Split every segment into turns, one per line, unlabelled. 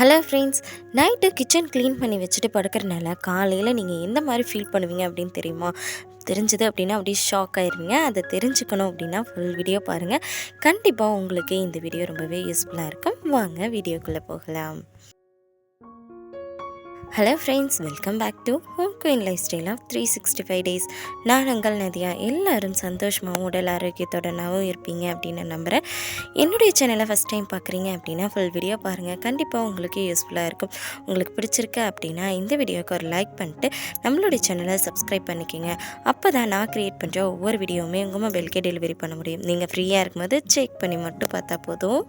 Hello friends, night kitchen clean பண்ணி வச்சுட்டு படுக்கிறனால காலையில் நீங்கள் எந்த மாதிரி ஃபீல் பண்ணுவீங்க அப்படின்னு தெரியுமா? தெரிஞ்சது அப்படின்னா அப்படியே ஷாக் ஆயிருவீங்க. அதை தெரிஞ்சுக்கணும் அப்படின்னா ஃபுல் வீடியோ பாருங்கள். கண்டிப்பாக உங்களுக்கு இந்த வீடியோ ரொம்பவே யூஸ்ஃபுல்லாக இருக்கும். வாங்க வீடியோக்குள்ளே போகலாம். Hello friends, welcome back to home queen lifestyle of 365 days. நான் உங்கள் நதியா. எல்லோரும் சந்தோஷமாகவும் உடல் ஆரோக்கியத்துடனாகவும் இருப்பீங்க அப்படின்னு நம்புகிறேன். என்னுடைய சேனலை ஃபஸ்ட் டைம் பார்க்குறீங்க அப்படின்னா ஃபுல் வீடியோ பாருங்கள். கண்டிப்பாக உங்களுக்கு யூஸ்ஃபுல்லாக இருக்கும். உங்களுக்கு பிடிச்சிருக்கு அப்படின்னா இந்த வீடியோவுக்கு ஒரு லைக் பண்ணிட்டு நம்மளுடைய சேனலை சப்ஸ்கிரைப் பண்ணிக்கோங்க. அப்போ தான் நான் க்ரியேட் பண்ணுற ஒவ்வொரு வீடியோவுமே உங்கள் மொபைலுக்கே டெலிவரி பண்ண முடியும். நீங்கள் ஃப்ரீயாக இருக்கும்போது செக் பண்ணி மட்டும் பார்த்தா போதும்.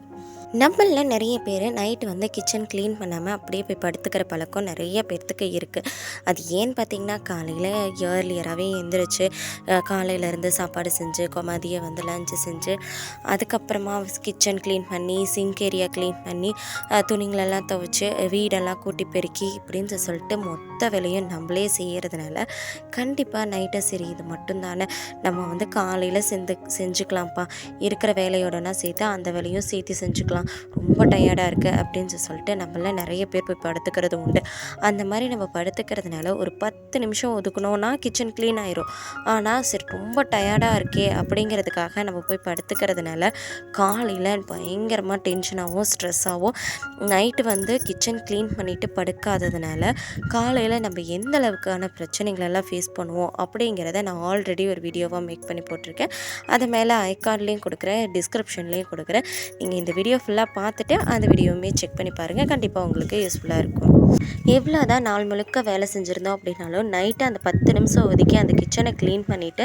நம்மளில் நிறைய பேர் நைட்டு வந்து கிச்சன் க்ளீன் பண்ணாமல் அப்படியே போய் படுத்துக்கிற பழக்கம் நிறைய பேர்த்துக்கு இருக்குது. அது ஏன்னு பார்த்திங்கன்னா, காலையில் இயர்லியராகவே எழுந்திரிச்சு காலையிலேருந்து சாப்பாடு செஞ்சு மதியம் வந்து லஞ்சு செஞ்சு அதுக்கப்புறமா கிச்சன் க்ளீன் பண்ணி சிங்க் ஏரியா க்ளீன் பண்ணி துணிங்களெல்லாம் துவைச்சி வீடெல்லாம் கூட்டி பெருக்கி இப்படின்னு சொல்லிட்டு மொத்த வேலையும் நம்மளே செய்கிறதுனால கண்டிப்பாக நைட்டை சரி இது மட்டும்தானே நம்ம வந்து காலையில் செஞ்சுக்கலாம்ப்பா, இருக்கிற வேலையோடனா சேர்த்து அந்த வேலையும் சேர்த்து செஞ்சுக்கலாம், ரொம்ப டயர்டாக இருக்குது அப்படின்னு சொல்லிட்டு நம்மள நிறைய பேர் போய் படுத்துக்கிறது உண்டு. அந்த மாதிரி நம்ம படுத்துக்கிறதுனால ஒரு 10 நிமிஷம் ஒதுக்கணும்னா கிச்சன் க்ளீன் ஆயிரும். ஆனால் சரி ரொம்ப டயர்டாக இருக்கே அப்படிங்கிறதுக்காக நம்ம போய் படுத்துக்கிறதுனால காலையில் பயங்கரமாக டென்ஷனாகவும் ஸ்ட்ரெஸ்ஸாகவும் நைட்டு வந்து கிச்சன் க்ளீன் பண்ணிவிட்டு படுக்காததுனால காலையில் நம்ம எந்த அளவுக்கான பிரச்சனைகளெல்லாம் ஃபேஸ் பண்ணுவோம் அப்படிங்கிறத நான் ஆல்ரெடி ஒரு வீடியோவாக மேக் பண்ணி போட்டிருக்கேன். அதை மேலே ஐகார்ட்லேயும் கொடுக்குறேன், டிஸ்கிரிப்ஷன்லேயும் கொடுக்குறேன். நீங்கள் இந்த வீடியோ ஃபுல்லாக பார்த்துட்டு அந்த வீடியோவுமே செக் பண்ணி பாருங்கள். கண்டிப்பாக உங்களுக்கு யூஸ்ஃபுல்லாக இருக்கும். எவ்வளோ தான் நாள் முழுக்க வேலை செஞ்சுருந்தோம் அப்படின்னாலும் நைட்டு அந்த 10 நிமிஷம் ஒதுக்கி அந்த கிச்சனை க்ளீன் பண்ணிவிட்டு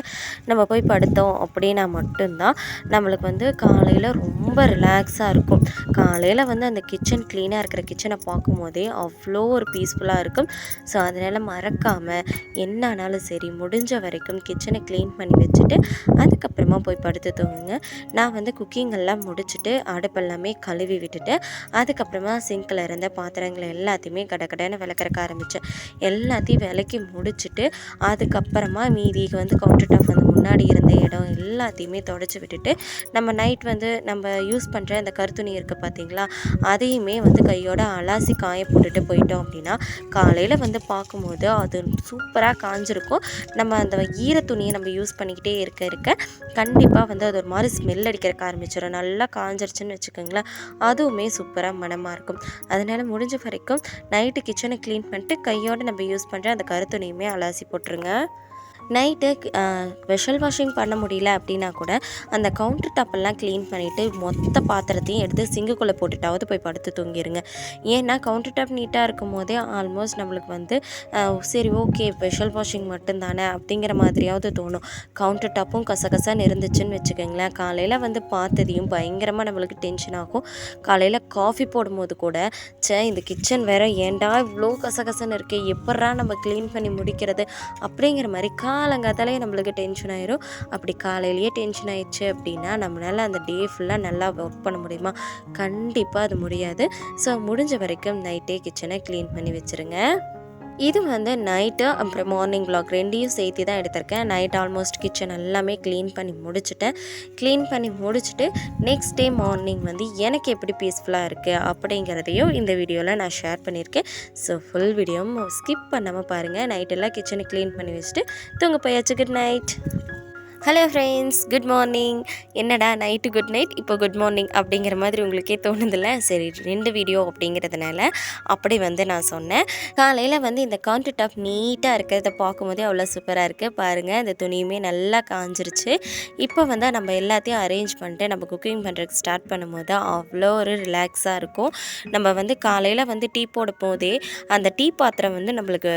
நம்ம போய் படுத்தோம் அப்படின்னா மட்டும்தான் நம்மளுக்கு வந்து காலையில் ரொம்ப ரிலாக்ஸாக இருக்கும். காலையில் வந்து அந்த கிச்சன் க்ளீனாக இருக்கிற கிச்சனை பார்க்கும்போதே அவ்வளோ ஒரு பீஸ்ஃபுல்லாக இருக்கும். ஸோ அதனால் மறக்காமல் என்ன ஆனாலும் சரி முடிஞ்ச வரைக்கும் கிச்சனை க்ளீன் பண்ணி வச்சுட்டு அதுக்கப்புறமா போய் படுத்து தூங்குங்க. நான் வந்து குக்கிங்கெல்லாம் முடிச்சுட்டு அடுப்பெல்லாமே கழுவி விட்டுட்டு அதுக்கப்புறமா சிங்கில் இருந்த பாத்திரங்களை எல்லாத்தையுமே கடகடன்னு விளக்கறக்க ஆரம்பித்தேன். எல்லாத்தையும் விளக்கி முடிச்சுட்டு அதுக்கப்புறமா மீதிக்கு வந்து கவுண்டர் டாப் வந்து முன்னாடி இருந்த இடம் எல்லாத்தையுமே தொடச்சி விட்டுட்டு நம்ம நைட் வந்து நம்ம யூஸ் பண்ணுற அந்த கருத்துணி இருக்குது பார்த்திங்களா, அதையுமே வந்து கையோட அலாசி காய போட்டுட்டு போயிட்டோம் அப்படின்னா காலையில் வந்து பார்க்கும்போது அது சூப்பராக காஞ்சிருக்கும். நம்ம அந்த ஈர துணியை நம்ம யூஸ் பண்ணிக்கிட்டே இருக்க கண்டிப்பாக வந்து அது ஒரு மாதிரி ஸ்மெல் அடிக்கிறக்க ஆரம்பிச்சிடும். நல்லா காஞ்சிருச்சுன்னு வச்சுக்கோங்களேன், அதுவுமே சூப்பராக மணமாக இருக்கும். அதனால் முடிஞ்ச வரைக்கும் நைட்டு கிச்சனை க்ளீன் பண்ணிட்டு கையோடு நம்ம யூஸ் பண்ணுற அந்த கருத்துணியுமே அலாசி போட்டுருங்க. நைட்டு வெஷல் வாஷிங் பண்ண முடியல அப்படின்னா கூட அந்த கவுண்டர் டாப்பெல்லாம் க்ளீன் பண்ணிவிட்டு மொத்த பாத்திரத்தையும் எடுத்து சிங்குக்குள்ளே போட்டுட்டாவது போய் படுத்து தூங்கிடுங்க. ஏன்னா கவுண்டர் டாப் நீட்டாக இருக்கும் போதே ஆல்மோஸ்ட் நம்மளுக்கு வந்து சரி ஓகே வெஷல் வாஷிங் மட்டும்தானே அப்படிங்கிற மாதிரியாவது தோணும். கவுண்டர் டாப்பும் கசகசான்னு இருந்துச்சுன்னு வச்சுக்கோங்களேன், காலையில் வந்து பார்த்ததையும் பயங்கரமாக நம்மளுக்கு டென்ஷன் ஆகும். காலையில் காஃபி போடும்போது கூட இந்த கிச்சன் வேறு ஏன்டா இவ்வளோ கசகசன்னு இருக்கே, எப்பட்றா நம்ம க்ளீன் பண்ணி முடிக்கிறது அப்படிங்கிற மாதிரி காலங்காத்தாலே நம்மளுக்கு டென்ஷன் ஆயிரும். அப்படி காலையிலேயே டென்ஷன் ஆயிடுச்சு அப்படின்னா நம்மளால் அந்த டே ஃபுல்லாக நல்லா ஒர்க் பண்ண முடியுமா? கண்டிப்பாக அது முடியாது. ஸோ முடிஞ்ச வரைக்கும் நைட்டே கிச்சனை க்ளீன் பண்ணி வச்சுருங்க. இது வந்து நைட்டு அப்புறம் மார்னிங் வ்ளாக் ரெண்டையும் சேர்த்து தான் எடுத்திருக்கேன். நைட் ஆல்மோஸ்ட் கிச்சன் எல்லாமே க்ளீன் பண்ணி முடிச்சுட்டு நெக்ஸ்ட் டே மார்னிங் வந்து எனக்கு எப்படி பீஸ்ஃபுல்லாக இருக்குது அப்படிங்கிறதையும் இந்த வீடியோவில் நான் ஷேர் பண்ணியிருக்கேன். ஸோ ஃபுல் வீடியோவும் ஸ்கிப் பண்ணாமல் பாருங்கள். நைட்டெல்லாம் கிச்சனை க்ளீன் பண்ணி வச்சுட்டு தூங்க போயாச்சு. Good night. Hello friends, good morning. என்னடா நைட்டு குட் நைட் இப்போ குட் மார்னிங் அப்படிங்கிற மாதிரி உங்களுக்கே தோணுதில்ல? சரி, 2 வீடியோ அப்படிங்கிறதுனால அப்படி வந்து நான் சொன்னேன். காலையில் வந்து இந்த கவுண்டர் டாப் நீட்டாக இருக்கிறத பார்க்கும்போதே அவ்வளோ சூப்பராக இருக்குது பாருங்கள். இந்த துணியுமே நல்லா காஞ்சிருச்சு. இப்போ வந்து நம்ம எல்லாத்தையும் அரேஞ்ச் பண்ணிட்டு நம்ம குக்கிங் பண்ணுறதுக்கு ஸ்டார்ட் பண்ணும்போது அவ்வளோ ஒரு ரிலாக்ஸாக இருக்கும். நம்ம வந்து காலையில் வந்து டீ போடும் போதே அந்த டீ பாத்திரம் வந்து நம்மளுக்கு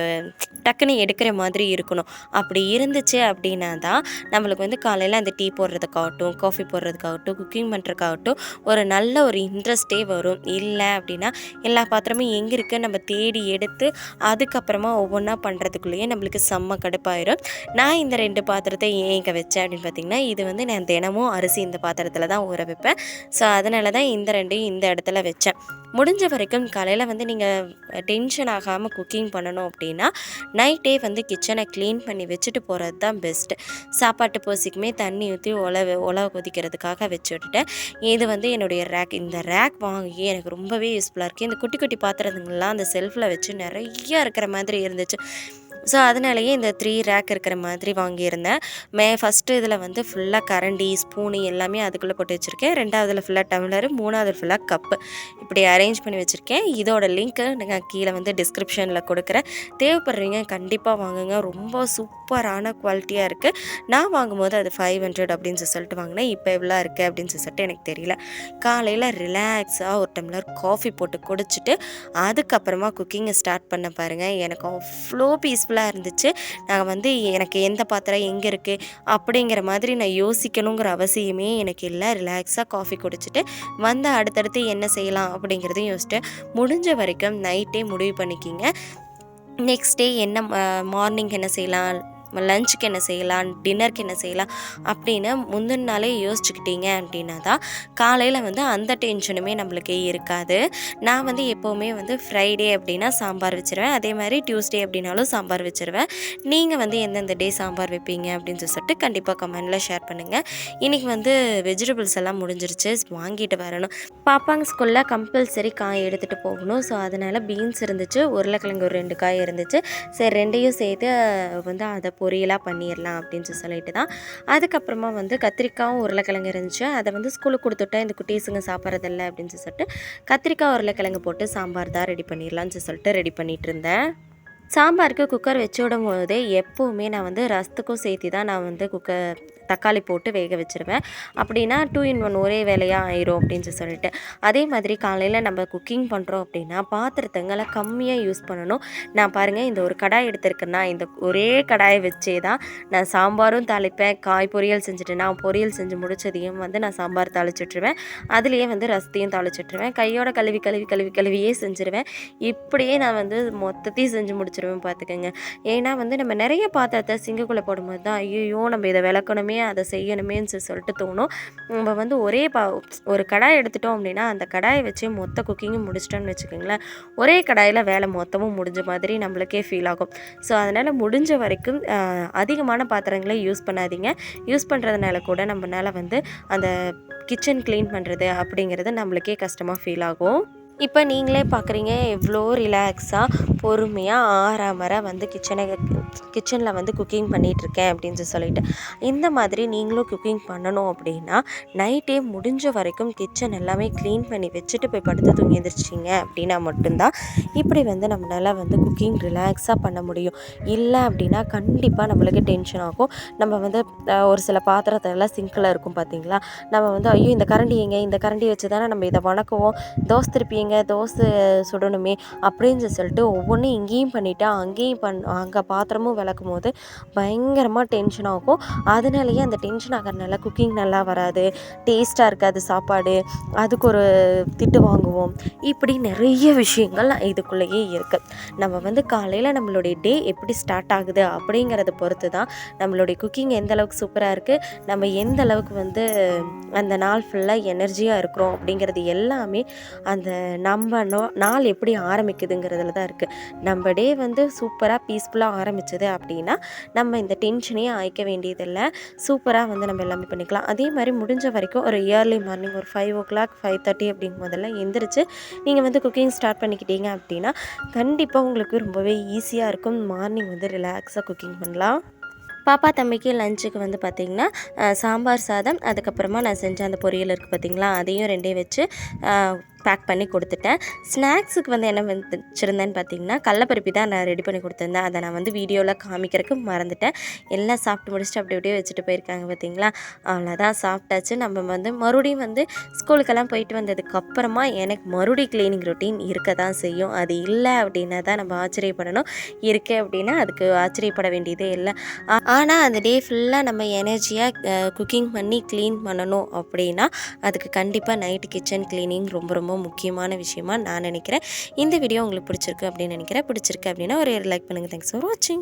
டக்குன்னு எடுக்கிற மாதிரி இருக்கணும். அப்படி இருந்துச்சு அப்படின்னா தான் நம்மளுக்கு வந்து காலையில் அந்த டீ போடுறதுக்காகட்டும் காஃபி போடுறதுக்காகட்டும் குக்கிங் பண்ணுறதுக்காகட்டும் ஒரு நல்ல ஒரு இன்ட்ரெஸ்ட்டே வரும். இல்லை அப்படின்னா எல்லா பாத்திரமும் எங்கே இருக்குது நம்ம தேடி எடுத்து அதுக்கப்புறமா ஒவ்வொன்றா பண்ணுறதுக்குள்ளேயே நம்மளுக்கு செம்ம கடுப்பாயிரும். நான் இந்த 2 பாத்திரத்தை ஏன் இங்கே வச்சேன் அப்படின்னு பார்த்திங்கன்னா, இது வந்து நான் தினமும் அரிசி இந்த பாத்திரத்தில் தான் ஊற வைப்பேன். ஸோ அதனால தான் இந்த 2ஐயும் இந்த இடத்துல வச்சேன். முடிஞ்ச வரைக்கும் காலையில் வந்து நீங்கள் டென்ஷன் ஆகாமல் குக்கிங் பண்ணணும் அப்படின்னா நைட்டே வந்து கிச்சனை க்ளீன் பண்ணி வச்சுட்டு போகிறது தான் பெஸ்ட்டு. சாப்பாட்டு பர்பஸுக்குமே தண்ணி ஊற்றி உல கொதிக்கிறதுக்காக வச்சு விட்டுட்டேன். இது வந்து என்னுடைய ரேக். இந்த ரேக் வாங்கி எனக்கு ரொம்பவே யூஸ்ஃபுல்லாக இருக்குது. இந்த குட்டி குட்டி பாத்திரங்கள்லாம் அந்த செல்ஃபில் வச்சு நிறையா இருக்கிற மாதிரி இருந்துச்சு. ஸோ அதனாலேயே இந்த 3 ரேக் இருக்கிற மாதிரி வாங்கியிருந்தேன். ஃபஸ்ட்டு இதில் வந்து ஃபுல்லாக கரண்டி, ஸ்பூனு எல்லாமே அதுக்குள்ளே போட்டு வச்சுருக்கேன். 2வதுல ஃபுல்லாக டம்ளரு, 3வது ஃபுல்லாக கப்பு இப்படி அரேஞ்ச் பண்ணி வச்சுருக்கேன். இதோட லிங்க்கு நான் கீழே வந்து டிஸ்கிரிப்ஷனில் கொடுக்குறேன். தேவைப்படுறீங்க கண்டிப்பாக வாங்குங்க. ரொம்ப சூப்பரான குவாலிட்டியாக இருக்குது. நான் வாங்கும்போது அது 500 அப்படின்னு சொல்லிட்டு வாங்கினேன். இப்போ எவ்வளோ இருக்குது அப்படின்னு சொல்லிட்டு எனக்கு தெரியல. காலையில் ரிலாக்ஸாக ஒரு டம்ளர் காஃபி போட்டு குடிச்சிட்டு அதுக்கப்புறமா குக்கிங்கை ஸ்டார்ட் பண்ண பாருங்கள். எனக்கு அவ்வளோ பீஸ்ஃபுல்லாக இருந்துச்சு. நான் வந்து எனக்கு எந்த பாத்திரம் எங்கே இருக்குது அப்படிங்கிற மாதிரி நான் யோசிக்கணுங்கிற அவசியமே எனக்கு இல்லை. ரிலாக்ஸாக காஃபி குடிச்சிட்டு வந்து அடுத்தடுத்து என்ன செய்யலாம் அப்படிங்கிறதையும் யோசிச்சுட்டு முடிஞ்ச வரைக்கும் நைட்டே முடிவு பண்ணிக்கிங்க. நெக்ஸ்ட் டே என்ன மார்னிங் என்ன செய்யலாம், லஞ்சுக்கு என்ன செய்யலாம், டின்னருக்கு என்ன செய்யலாம் அப்படின்னு முந்தின நாளே யோசிச்சுக்கிட்டீங்க அப்படின்னா தான் காலையில் வந்து அந்த டென்ஷனுமே நம்மளுக்கு இருக்காது. நான் வந்து எப்போவுமே வந்து ஃப்ரைடே அப்படின்னா சாம்பார் வச்சுருவேன். அதே மாதிரி டியூஸ்டே அப்படின்னாலும் சாம்பார் வச்சுருவேன். நீங்கள் வந்து எந்தெந்த டே சாம்பார் வைப்பீங்க அப்படின்னு சொல்லிட்டு கண்டிப்பாக கமெண்டில் ஷேர் பண்ணுங்கள். இன்றைக்கி வந்து வெஜிடபிள்ஸ் எல்லாம் முடிஞ்சிருச்சு, வாங்கிட்டு வரணும். பாப்பாங்க ஸ்கூலில் கம்பல்சரி காய் எடுத்துகிட்டு போகணும். ஸோ அதனால் பீன்ஸ் இருந்துச்சு, உருளைக்கிழங்கு ஒரு 2 காய் இருந்துச்சு. சரி 2யும் சேர்த்து வந்து அதை பொரியலாக பண்ணிடலாம் அப்படின்னு சொல்லிட்டு தான். அதுக்கப்புறமா வந்து கத்திரிக்காயும் உருளைக்கிழங்கு இருந்துச்சு. அதை வந்து ஸ்கூலுக்கு கொடுத்துட்டா இந்த குட்டீஸுங்க சாப்பிட்றதில்ல அப்படின்னு சொல்லிட்டு கத்திரிக்காய் உருளைக்கிழங்கு போட்டு சாம்பார் தான் ரெடி பண்ணிடலான்னு சொல்லிட்டு ரெடி பண்ணிகிட்டு இருந்தேன். சாம்பாருக்கு குக்கர் வச்சு விடும் போதே எப்போவுமே நான் வந்து ரசத்துக்கும் சேர்த்து தான் நான் வந்து தக்காளி போட்டு வேக வச்சுருவேன். அப்படின்னா 2 in 1 ஒரே வேலையாக ஆயிரும் அப்படின்னு சொல்லிட்டு. அதே மாதிரி காலையில் நம்ம குக்கிங் பண்ணுறோம் அப்படின்னா பாத்திரத்தங்களை கம்மியாக யூஸ் பண்ணணும். நான் பாருங்கள் இந்த ஒரு கடாய் எடுத்திருக்கேன்னா இந்த ஒரே கடாயை வச்சே தான் நான் சாம்பாரும் தாளிப்பேன். காய் பொரியல் செஞ்சுட்டேன்னா பொரியல் செஞ்சு முடிச்சதையும் வந்து நான் சாம்பார் தாளிச்சுட்ருவேன். அதுலேயே வந்து ரசத்தையும் தாளிச்சுட்ருவேன். கையோட கழுவியே செஞ்சுருவேன். இப்படியே நான் வந்து மொத்தத்தையும் செஞ்சு முடிச்சிருவேன் பார்த்துக்கோங்க. ஏன்னா வந்து நம்ம நிறைய பாத்திரத்தை சிங்குக்குள்ளே போடும்போது தான் ஐயோ நம்ம இதை விளக்கணுமே அதை செய்யணுமேன்னு சொல்லிட்டு தோணும். நம்ம வந்து ஒரு கடாய் எடுத்துட்டோம் அப்படின்னா அந்த கடாயை வச்சு மொத்த குக்கிங்கும் முடிச்சிட்டோம்னு வச்சுக்கோங்களேன், ஒரே கடாயில் வேலை மொத்தமும் முடிஞ்ச மாதிரி நம்மளுக்கே ஃபீல் ஆகும். ஸோ அதனால் முடிஞ்ச வரைக்கும் அதிகமான பாத்திரங்களை யூஸ் பண்ணாதீங்க. யூஸ் பண்ணுறதுனால கூட நம்மளால் வந்து அந்த கிச்சன் க்ளீன் பண்ணுறது அப்படிங்கிறது நம்மளுக்கே கஷ்டமாக ஃபீல் ஆகும். இப்போ நீங்களே பார்க்குறீங்க எவ்வளோ ரிலாக்ஸாக பொறுமையாக ஆறாமற வந்து கிச்சனில் வந்து குக்கிங் பண்ணிகிட்ருக்கேன் அப்படின்னு சொல்லிட்டு. இந்த மாதிரி நீங்களும் குக்கிங் பண்ணணும் அப்படின்னா நைட்டே முடிஞ்ச வரைக்கும் கிச்சன் எல்லாமே க்ளீன் பண்ணி வச்சுட்டு போய் படுத்து தூங்கி எழுந்திரிச்சிங்க அப்படின்னா மட்டும்தான் இப்படி வந்து நம்மளால் வந்து குக்கிங் ரிலாக்ஸாக பண்ண முடியும். இல்லை அப்படின்னா கண்டிப்பாக நம்மளுக்கு டென்ஷன் ஆகும். நம்ம வந்து ஒரு சில பாத்திரத்தெல்லாம் சிங்கில் இருக்கும் பார்த்தீங்களா, நம்ம வந்து ஐயோ இந்த கரண்டி எங்க, இந்த கரண்டி வச்சு தானே நம்ம இதை வணக்குவோம், தோசை திருப்பிங்க, தோசை சுடணுமே அப்படின்னு சொல்லிட்டு ஒவ்வொன்றும் இங்கேயும் பண்ணிவிட்டு அங்கேயும் அங்கே பாத்திரமும் விளக்கும் போது பயங்கரமாக டென்ஷன் ஆகும். அதனாலேயே அந்த டென்ஷன் ஆகிறதுனால குக்கிங் நல்லா வராது, டேஸ்ட்டாக இருக்காது சாப்பாடு, அதுக்கு ஒரு திட்டு வாங்குவோம். இப்படி நிறைய விஷயங்கள் இதுக்குள்ளேயே இருக்குது. நம்ம வந்து காலையில் நம்மளுடைய டே எப்படி ஸ்டார்ட் ஆகுது அப்படிங்கிறத பொறுத்து தான் நம்மளுடைய குக்கிங் எந்த அளவுக்கு சூப்பராக இருக்குது, நம்ம எந்த அளவுக்கு வந்து அந்த நாள் ஃபுல்லாக எனர்ஜியாக இருக்கிறோம் அப்படிங்கிறது எல்லாமே அந்த நம்ம நாள் எப்படி ஆரம்பிக்குதுங்கிறதுல தான் இருக்குது. நம்ம டே வந்து சூப்பராக பீஸ்ஃபுல்லாக ஆரம்பிச்சது அப்படின்னா நம்ம இந்த டென்ஷனே ஆயிக்க வேண்டியதில்லை. சூப்பராக வந்து நம்ம எல்லாமே பண்ணிக்கலாம். அதே மாதிரி முடிஞ்ச வரைக்கும் ஒரு இயர்லி மார்னிங் ஒரு 5 o'clock 5:30 அப்படிங்கும் போதெல்லாம் எந்திரிச்சு நீங்கள் வந்து குக்கிங் ஸ்டார்ட் பண்ணிக்கிட்டீங்க அப்படின்னா கண்டிப்பாக உங்களுக்கு ரொம்பவே ஈஸியாக இருக்கும். மார்னிங் வந்து ரிலாக்ஸாக குக்கிங் பண்ணலாம். பாப்பா தம்பிக்கு லஞ்சுக்கு வந்து பார்த்திங்கன்னா சாம்பார் சாதம், அதுக்கப்புறமா நான் செஞ்ச அந்த பொரியல் இருக்குது பார்த்திங்களா, அதையும் 2 வச்சு பேக் பண்ணி கொடுத்துட்டேன். ஸ்நாக்ஸுக்கு வந்து என்ன வச்சுருந்தேன்னு பார்த்தீங்கன்னா கடலப்பருப்பி தான் நான் ரெடி பண்ணி கொடுத்துருந்தேன். அதை நான் வந்து வீடியோவில் காமிக்கிறதுக்கு மறந்துட்டேன். எல்லாம் சாப்பிட்டு முடிச்சுட்டு அப்படியே வச்சுட்டு போயிருக்காங்க பார்த்தீங்களா. அவ்வளோதான், சாப்பிட்டாச்சு. நம்ம வந்து மறுபடியும் வந்து ஸ்கூலுக்கெல்லாம் போயிட்டு வந்ததுக்கப்புறமா எனக்கு மறுபடியும் க்ளீனிங் ரொட்டீன் இருக்க தான் செய்யும். அது இல்லை அப்படின்னா தான் நம்ம ஆச்சரியப்படணும். இருக்குது அப்படின்னா அதுக்கு ஆச்சரியப்பட வேண்டியதே இல்லை. ஆனால் அந்த டே ஃபுல்லாக நம்ம எனர்ஜியாக குக்கிங் பண்ணி க்ளீன் பண்ணணும் அப்படின்னா அதுக்கு கண்டிப்பாக நைட்டு கிச்சன் க்ளீனிங் ரொம்ப முக்கியமான விஷயமா நான் நினைக்கிறேன். இந்த வீடியோ உங்களுக்கு பிடிச்சிருக்கு அப்படின்னு நினைக்கிறேன். பிடிச்சிருக்கு அப்படின்னா ஒரு லைக் பண்ணுங்கள். தேங்க்ஸ் ஃபார் வாட்சிங்.